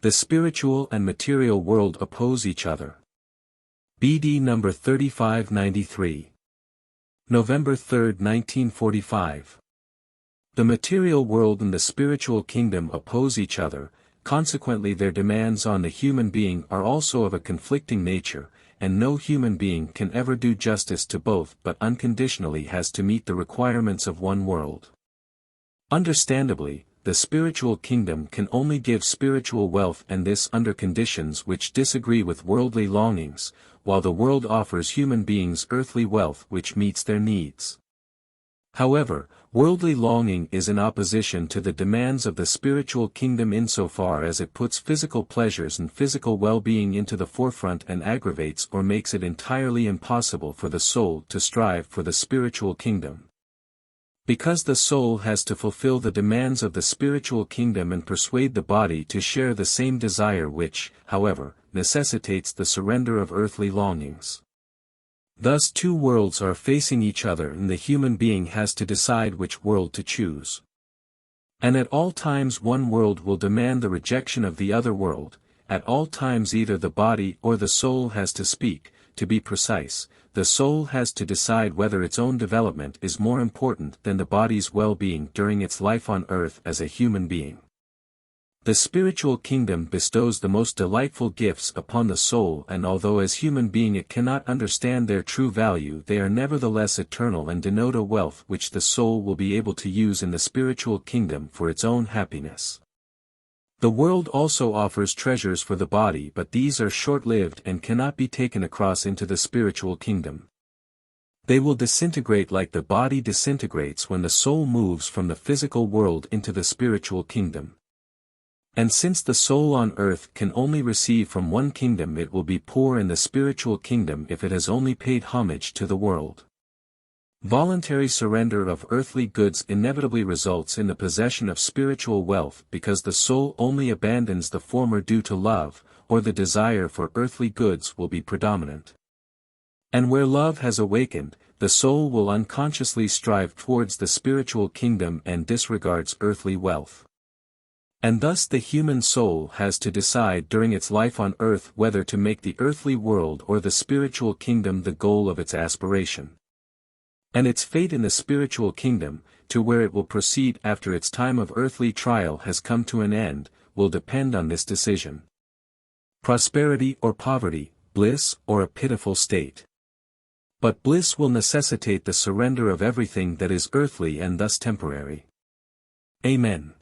The spiritual and material world oppose each other. BD number 3593. November 3, 1945. The material world and the spiritual kingdom oppose each other, consequently their demands on the human being are also of a conflicting nature, and no human being can ever do justice to both but unconditionally has to meet the requirements of one world. Understandably, the spiritual kingdom can only give spiritual wealth, and this under conditions which disagree with worldly longings, while the world offers human beings earthly wealth which meets their needs. However, worldly longing is in opposition to the demands of the spiritual kingdom insofar as it puts physical pleasures and physical well-being into the forefront and aggravates or makes it entirely impossible for the soul to strive for the spiritual kingdom. Because the soul has to fulfill the demands of the spiritual kingdom and persuade the body to share the same desire which, however, necessitates the surrender of earthly longings. Thus two worlds are facing each other and the human being has to decide which world to choose. And at all times one world will demand the rejection of the other world, at all times either the body or the soul has to speak. To be precise, the soul has to decide whether its own development is more important than the body's well-being during its life on earth as a human being. The spiritual kingdom bestows the most delightful gifts upon the soul, and although as human being it cannot understand their true value, they are nevertheless eternal and denote a wealth which the soul will be able to use in the spiritual kingdom for its own happiness. The world also offers treasures for the body, but these are short-lived and cannot be taken across into the spiritual kingdom. They will disintegrate like the body disintegrates when the soul moves from the physical world into the spiritual kingdom. And since the soul on earth can only receive from one kingdom, it will be poor in the spiritual kingdom if it has only paid homage to the world. Voluntary surrender of earthly goods inevitably results in the possession of spiritual wealth because the soul only abandons the former due to love, or the desire for earthly goods will be predominant. And where love has awakened, the soul will unconsciously strive towards the spiritual kingdom and disregards earthly wealth. And thus the human soul has to decide during its life on earth whether to make the earthly world or the spiritual kingdom the goal of its aspiration. And its fate in the spiritual kingdom, to where it will proceed after its time of earthly trial has come to an end, will depend on this decision. Prosperity or poverty, bliss or a pitiful state. But bliss will necessitate the surrender of everything that is earthly and thus temporary. Amen.